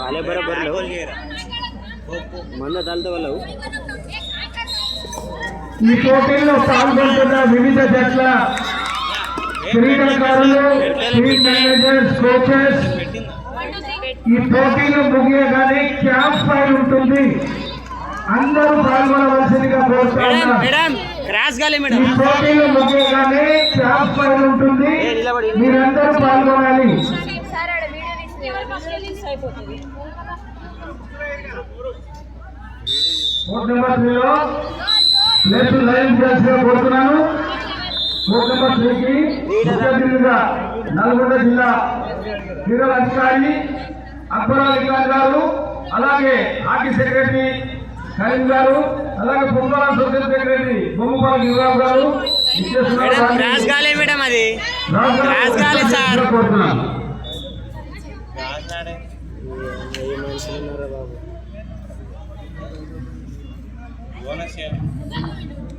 आले बरोबर मन दालतो వాళ్ళు ఈ పోటీలో పాల్గొంటున్న వివిధ జట్ల క్రీడాకారులు, టీమ్ మేనేజర్స్, కోచెస్ ఈ పోటీలు ముగియగానే క్యాంప్ ఫైర్ ఉంటుంది. అందరూ పాల్గొనవలసిందిగా కోరుతున్నాను. ఈ పోటీలు ముగియగానే క్యాంప్ ఫైర్ ఉంటుంది, మీరందరూ పాల్గొనాలి. కోర్ట్ నెంబర్ 3లో ప్లేస్ లైన్ చేసి కోరుతున్నాను. కోర్ట్ నెంబర్ 3కి ముఖ్యంగా నల్గొండ జిల్లా క్రీడల అధికారి అక్బర్ అలీ ఖాన్ గారు, అలాగే హాకీ సెక్రటరీ కరీం గారు, అలాగే football association secretary Bommapala Giri Rao గారు కోరుతున్నాను.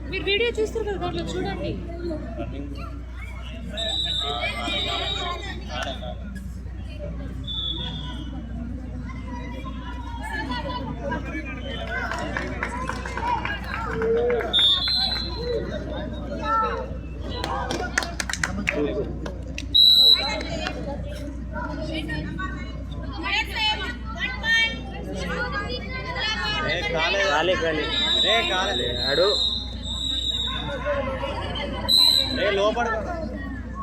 మీరు వీడియో చూస్తారు కదా, దాంట్లో చూడండి. లోపల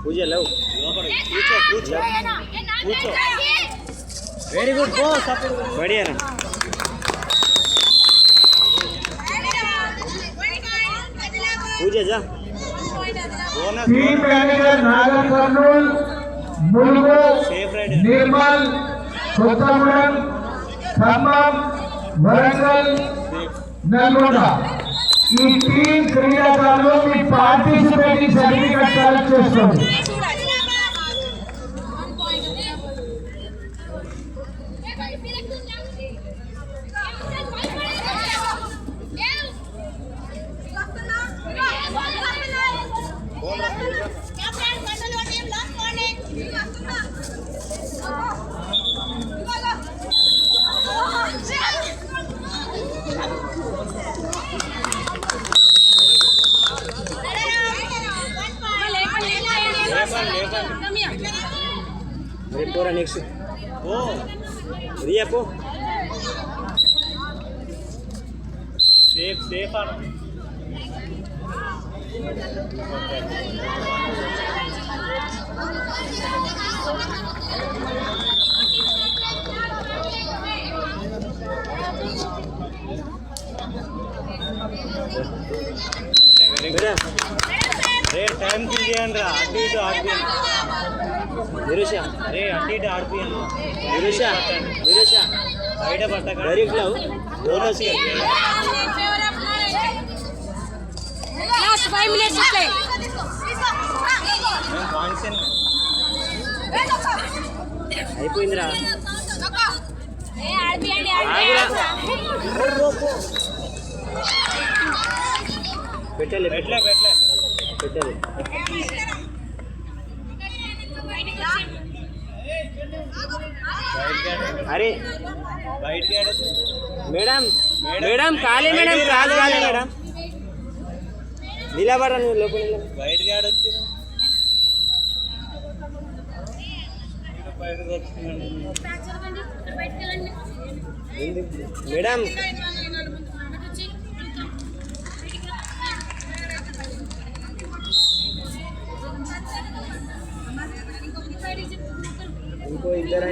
పూజ లేవు, లోపల కూర్చో కూర్చో కూర్చో. వెరీ గుడ్, గో సపోర్ట్ బడియా. పూజ జా team manager Nagarkurnool, Mulugu, Nirmal, Kothagudem, Khammam, Warangal, Nalgonda ఈ టీమ్ క్రీడాకారులు మీ పార్టిసిపేటింగ్ సర్టిఫికెట్ కలెక్ట్ చేసుకోండి. पूरा नेक्स्ट ओ रिया को सेफ सेफ आ रे टाइम किया अभी तो आगे నిరుషా అరే అటు ఇటు ఆడిపోయాను. నిరుషా నిరుషా బయట పడ్డా డైరెక్ట్ లో బోనస్ అయిపోయిందిరా. పెట్టలే పెట్టలే పెట్టలే పెట్టలే. अरे मैडम मैडम काले मैडम काले काले मैडम नीला बड़ा नहीं लोग वाइट गार्ड अच्छी मैडम ఇంకో ఇద్దరు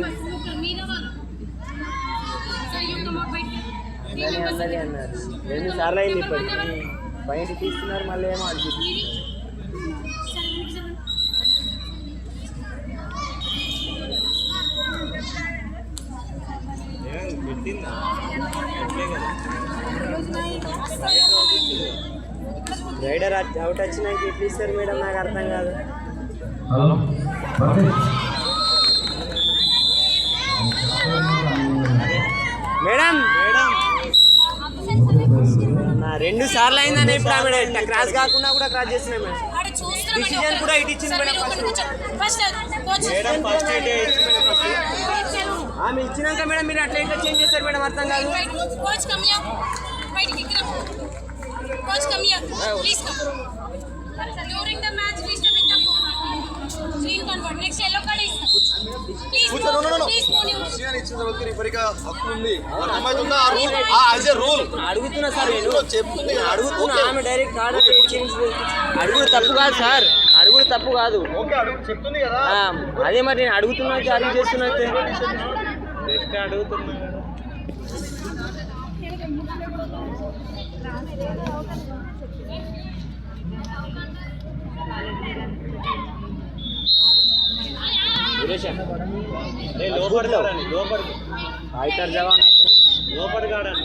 అన్నారు. 2 సార్లు అయింది ఇప్పటికి. బయట తీస్తున్నారు, మళ్ళీ ఏమో అడుగుతున్నారు. రైడర్ అవుట్ వచ్చినాక ఎట్లా ఇస్తారు మేడం, నాకు అర్థం కాదు. ఇప్పుడు ఆమె క్రాస్ కాకుండా కూడా క్రాస్ చేస్తున్నాం మేడం. డిసిజన్ కూడా ఇటు ఇచ్చింది మేడం ఫస్ట్ అయితే ఆమె ఇచ్చినాక మేడం మీరు అట్లా ఇట్లా చేంజ్ చేస్తారు మేడం, అర్థం కాదు. Coach, come here. Please come. During the match, disturb with the phone. Screen convert. Next yellow card is. Please move. Please move. అడుగుతున్నా సార్, నేను అడుగుతున్నా. ఆమె డైరెక్ట్ ఆర్డర్ అడుగుడు తప్పు కాదు సార్, అడుగుడు తప్పు కాదు. అదే మరి నేను అడుగుతున్నా, చార్జ్ చేస్తున్నా, జస్ట్ అడుగుతున్నా. లోపడి కాడండి, లోపడి కాడండి.